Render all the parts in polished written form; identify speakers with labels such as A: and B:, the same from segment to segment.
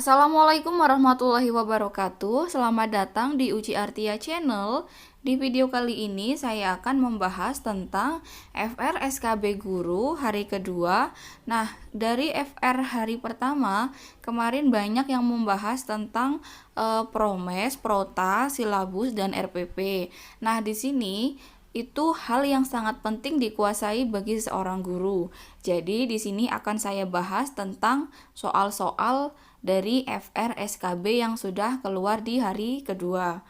A: Assalamualaikum warahmatullahi wabarakatuh. Selamat datang di Uci Artia Channel. Di video kali ini saya akan membahas tentang FR SKB Guru hari kedua. Nah, dari FR hari pertama, kemarin banyak yang membahas tentang promes, prota, silabus, dan RPP. Nah, di sini itu hal yang sangat penting dikuasai bagi seorang guru. Jadi di sini akan saya bahas tentang soal-soal dari FR SKB yang sudah keluar di hari kedua.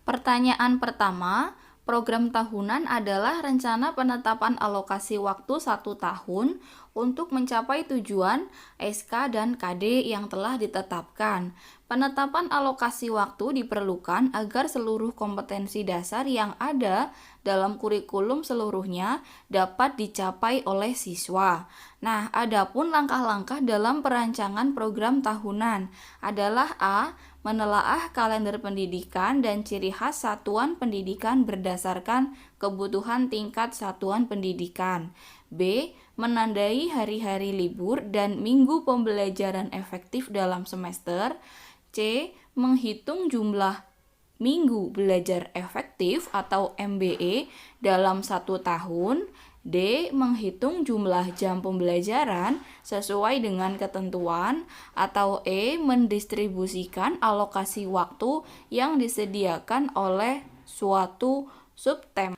A: Pertanyaan pertama, program tahunan adalah rencana penetapan alokasi waktu 1 tahun untuk mencapai tujuan SK dan KD yang telah ditetapkan. Penetapan alokasi waktu diperlukan agar seluruh kompetensi dasar yang ada dalam kurikulum seluruhnya dapat dicapai oleh siswa. Nah, adapun langkah-langkah dalam perancangan program tahunan adalah A. Menelaah kalender pendidikan dan ciri khas satuan pendidikan berdasarkan kebutuhan tingkat satuan pendidikan. B. Menandai hari-hari libur dan minggu pembelajaran efektif dalam semester. C. Menghitung jumlah minggu belajar efektif atau MBE dalam 1 tahun. D. Menghitung jumlah jam pembelajaran sesuai dengan ketentuan. Atau E. Mendistribusikan alokasi waktu yang disediakan oleh suatu subtema.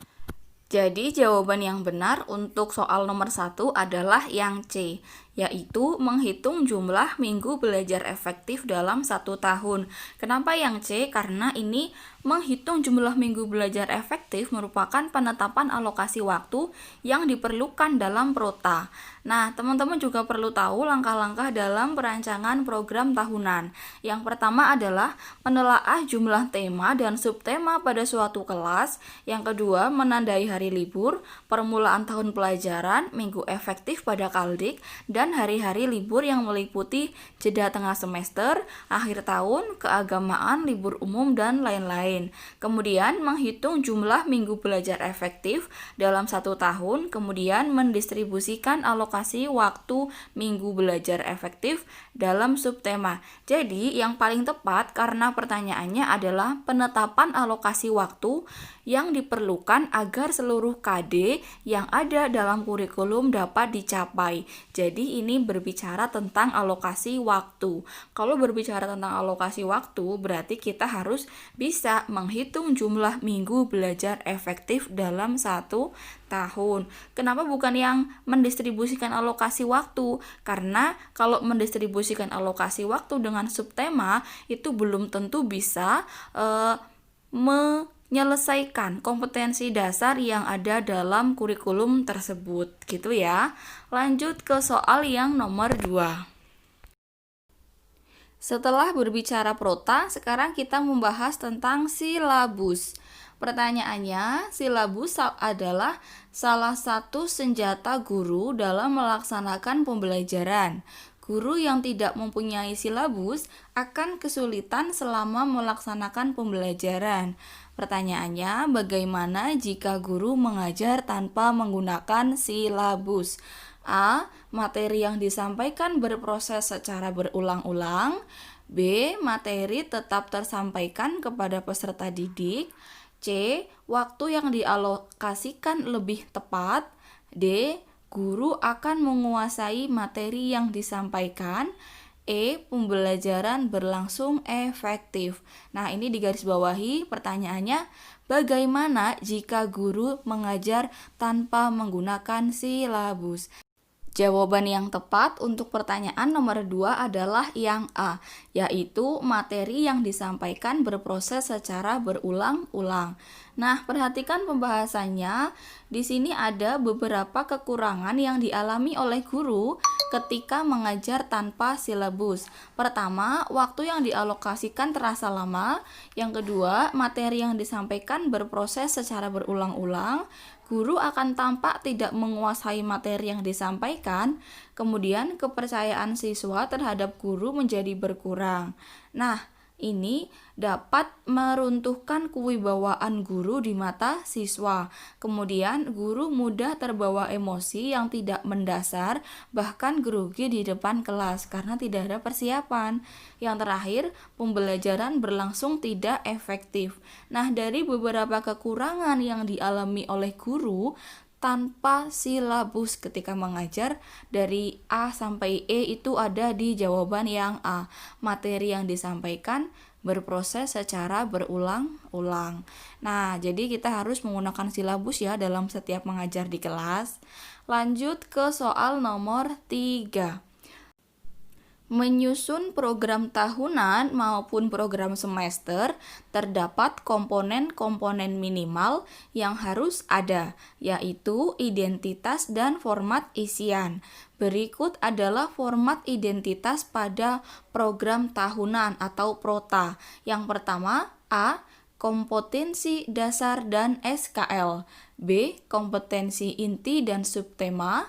A: Jadi jawaban yang benar untuk soal nomor 1 adalah yang C, yaitu menghitung jumlah minggu belajar efektif dalam 1 tahun. Kenapa yang C? Karena ini menghitung jumlah minggu belajar efektif merupakan penetapan alokasi waktu yang diperlukan dalam prota. Nah, teman-teman juga perlu tahu langkah-langkah dalam perancangan program tahunan. Yang pertama adalah menelaah jumlah tema dan subtema pada suatu kelas. Yang kedua, menandai hari libur, permulaan tahun pelajaran, minggu efektif pada Kaldik, dan hari-hari libur yang meliputi jeda tengah semester, akhir tahun, keagamaan, libur umum, dan lain-lain. Kemudian menghitung jumlah minggu belajar efektif dalam 1 tahun, kemudian mendistribusikan alokasi waktu minggu belajar efektif dalam subtema. Jadi yang paling tepat karena pertanyaannya adalah penetapan alokasi waktu yang diperlukan agar seluruh KD yang ada dalam kurikulum dapat dicapai. Jadi ini berbicara tentang alokasi waktu. Kalau berbicara tentang alokasi waktu, berarti kita harus bisa menghitung jumlah minggu belajar efektif dalam 1 tahun. Kenapa bukan yang mendistribusikan alokasi waktu? Karena kalau mendistribusikan alokasi waktu dengan subtema itu belum tentu bisa menyelesaikan kompetensi dasar yang ada dalam kurikulum tersebut, gitu ya. Lanjut ke soal yang nomor 2. Setelah berbicara prota, sekarang kita membahas tentang silabus. Pertanyaannya, silabus adalah salah satu senjata guru dalam melaksanakan pembelajaran. Guru yang tidak mempunyai silabus akan kesulitan selama melaksanakan pembelajaran. Pertanyaannya, bagaimana jika guru mengajar tanpa menggunakan silabus? A. Materi yang disampaikan berproses secara berulang-ulang. B. Materi tetap tersampaikan kepada peserta didik. C. Waktu yang dialokasikan lebih tepat. D. Guru akan menguasai materi yang disampaikan. E. Pembelajaran berlangsung efektif. Nah, ini digarisbawahi pertanyaannya, bagaimana jika guru mengajar tanpa menggunakan silabus? Jawaban yang tepat untuk pertanyaan nomor 2 adalah yang A, yaitu materi yang disampaikan berproses secara berulang-ulang. Nah, perhatikan pembahasannya. Di sini ada beberapa kekurangan yang dialami oleh guru ketika mengajar tanpa silabus. Pertama, waktu yang dialokasikan terasa lama. Yang kedua, materi yang disampaikan berproses secara berulang-ulang. Guru akan tampak tidak menguasai materi yang disampaikan, kemudian kepercayaan siswa terhadap guru menjadi berkurang. Nah, ini dapat meruntuhkan kewibawaan guru di mata siswa. Kemudian guru mudah terbawa emosi yang tidak mendasar, bahkan grogi di depan kelas karena tidak ada persiapan. Yang terakhir, pembelajaran berlangsung tidak efektif. Nah, dari beberapa kekurangan yang dialami oleh guru tanpa silabus ketika mengajar, dari A sampai E itu ada di jawaban yang A. Materi yang disampaikan berproses secara berulang-ulang. Nah, jadi kita harus menggunakan silabus ya dalam setiap mengajar di kelas. Lanjut ke soal nomor 3. Menyusun program tahunan maupun program semester, terdapat komponen-komponen minimal yang harus ada, yaitu identitas dan format isian. Berikut adalah format identitas pada program tahunan atau PROTA. Yang pertama, A. Kompetensi dasar dan SKL. B. Kompetensi inti dan subtema.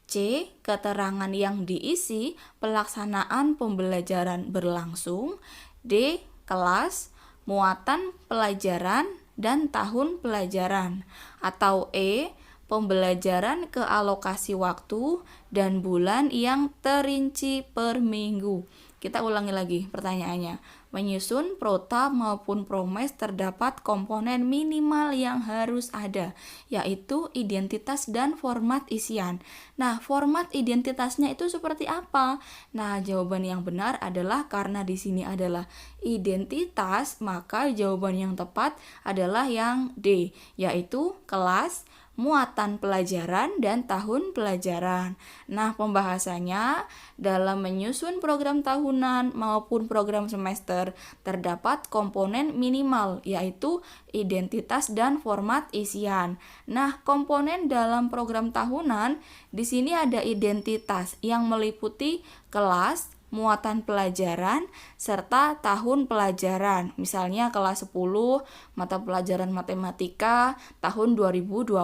A: C. Keterangan yang diisi, pelaksanaan pembelajaran berlangsung. D. Kelas, muatan pelajaran, dan tahun pelajaran. Atau E. Pembelajaran ke alokasi waktu dan bulan yang terinci per minggu. Kita ulangi lagi pertanyaannya. Menyusun prota maupun promes terdapat komponen minimal yang harus ada, yaitu identitas dan format isian. Nah, format identitasnya itu seperti apa? Nah, jawaban yang benar adalah karena di sini adalah identitas, maka jawaban yang tepat adalah yang D, yaitu kelas, muatan pelajaran, dan tahun pelajaran. Nah, pembahasannya dalam menyusun program tahunan maupun program semester terdapat komponen minimal, yaitu identitas dan format isian. Nah, komponen dalam program tahunan di sini ada identitas yang meliputi kelas, muatan pelajaran, serta tahun pelajaran. Misalnya kelas 10, mata pelajaran matematika tahun 2020.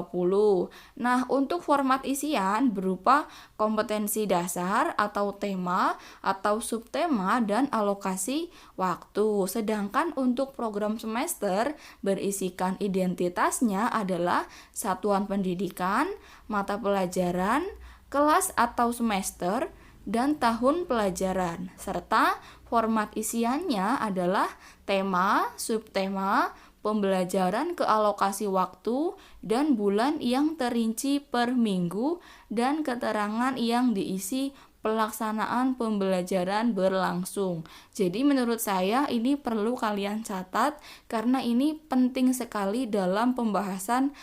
A: Nah, untuk format isian berupa kompetensi dasar atau tema atau subtema dan alokasi waktu. Sedangkan untuk program semester berisikan identitasnya adalah satuan pendidikan, mata pelajaran, kelas atau semester, dan tahun pelajaran, serta format isiannya adalah tema, subtema, pembelajaran ke alokasi waktu, dan bulan yang terinci per minggu, dan keterangan yang diisi pelaksanaan pembelajaran berlangsung. Jadi menurut saya ini perlu kalian catat karena ini penting sekali dalam pembahasan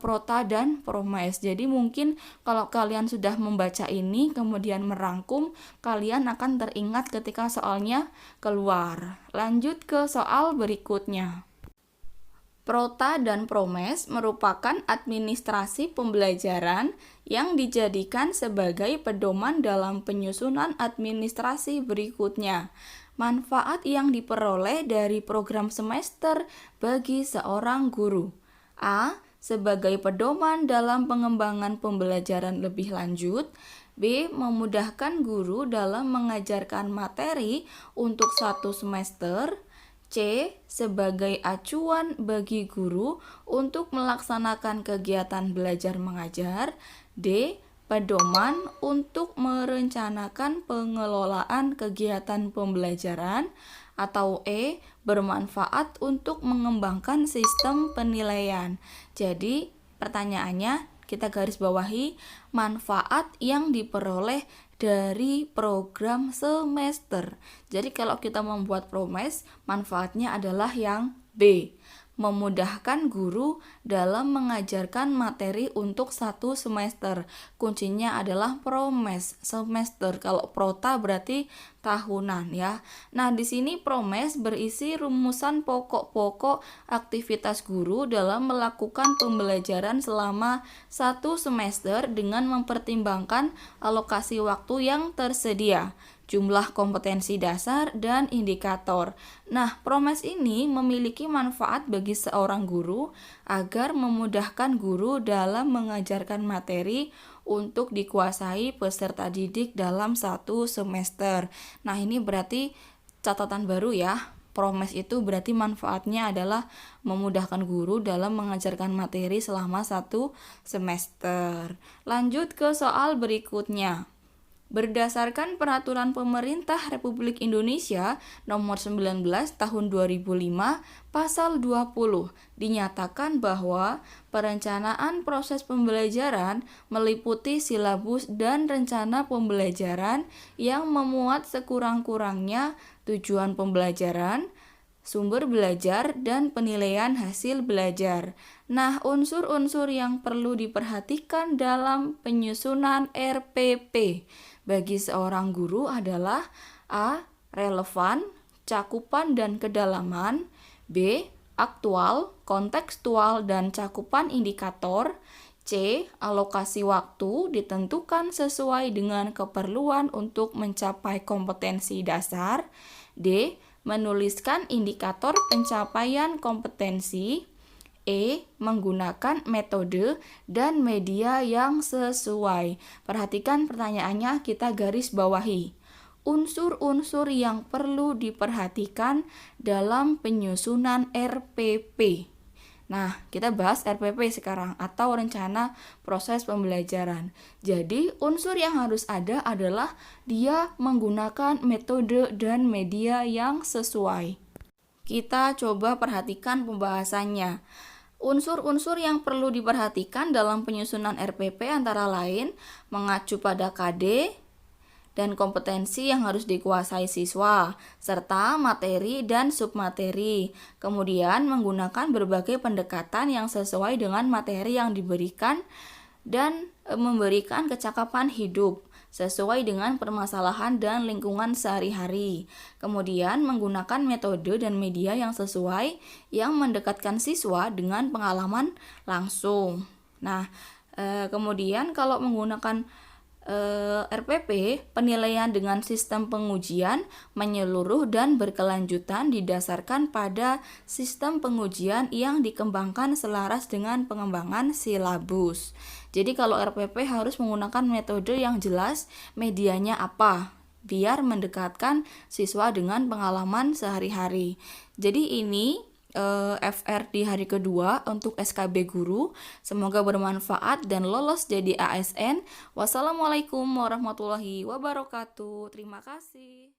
A: prota dan promes. Jadi mungkin kalau kalian sudah membaca ini kemudian merangkum, kalian akan teringat ketika soalnya keluar. Lanjut ke soal berikutnya. Prota dan promes merupakan administrasi pembelajaran yang dijadikan sebagai pedoman dalam penyusunan administrasi berikutnya. Manfaat yang diperoleh dari program semester bagi seorang guru. A. Sebagai pedoman dalam pengembangan pembelajaran lebih lanjut. B. Memudahkan guru dalam mengajarkan materi untuk satu semester. C. Sebagai acuan bagi guru untuk melaksanakan kegiatan belajar mengajar. D. Pedoman untuk merencanakan pengelolaan kegiatan pembelajaran. Atau E. Bermanfaat untuk mengembangkan sistem penilaian. Jadi pertanyaannya kita garis bawahi manfaat yang diperoleh dari program semester. Jadi kalau kita membuat promes, manfaatnya adalah yang B. Memudahkan guru dalam mengajarkan materi untuk satu semester. Kuncinya adalah promes semester. Kalau prota berarti tahunan ya. Nah, di sini promes berisi rumusan pokok-pokok aktivitas guru dalam melakukan pembelajaran selama satu semester dengan mempertimbangkan alokasi waktu yang tersedia, jumlah kompetensi dasar, dan indikator. Nah, promes ini memiliki manfaat bagi seorang guru agar memudahkan guru dalam mengajarkan materi untuk dikuasai peserta didik dalam satu semester. Nah, ini berarti catatan baru ya. Promes itu berarti manfaatnya adalah memudahkan guru dalam mengajarkan materi selama 1 semester. Lanjut ke soal berikutnya. Berdasarkan Peraturan Pemerintah Republik Indonesia Nomor 19 Tahun 2005 Pasal 20 dinyatakan bahwa perencanaan proses pembelajaran meliputi silabus dan rencana pembelajaran yang memuat sekurang-kurangnya tujuan pembelajaran, sumber belajar, dan penilaian hasil belajar. Nah, unsur-unsur yang perlu diperhatikan dalam penyusunan RPP bagi seorang guru adalah A. Relevan, cakupan dan kedalaman. B. Aktual, kontekstual dan cakupan indikator. C. Alokasi waktu ditentukan sesuai dengan keperluan untuk mencapai kompetensi dasar. D. Menuliskan indikator pencapaian kompetensi. E. Menggunakan metode dan media yang sesuai. Perhatikan pertanyaannya, kita garis bawahi. Unsur-unsur yang perlu diperhatikan dalam penyusunan RPP. Nah, kita bahas RPP sekarang atau rencana proses pembelajaran. Jadi, unsur yang harus ada adalah dia menggunakan metode dan media yang sesuai. Kita coba perhatikan pembahasannya. Unsur-unsur yang perlu diperhatikan dalam penyusunan RPP antara lain mengacu pada KD dan kompetensi yang harus dikuasai siswa, serta materi dan submateri. Kemudian menggunakan berbagai pendekatan yang sesuai dengan materi yang diberikan dan memberikan kecakapan hidup sesuai dengan permasalahan dan lingkungan sehari-hari. Kemudian menggunakan metode dan media yang sesuai yang mendekatkan siswa dengan pengalaman langsung. Nah, kemudian kalau menggunakan RPP, penilaian dengan sistem pengujian menyeluruh dan berkelanjutan didasarkan pada sistem pengujian yang dikembangkan selaras dengan pengembangan silabus. Jadi kalau RPP harus menggunakan metode yang jelas, medianya apa, biar mendekatkan siswa dengan pengalaman sehari-hari. Jadi ini FR di hari kedua untuk SKB Guru. Semoga bermanfaat dan lolos jadi ASN. Wassalamualaikum warahmatullahi wabarakatuh. Terima kasih.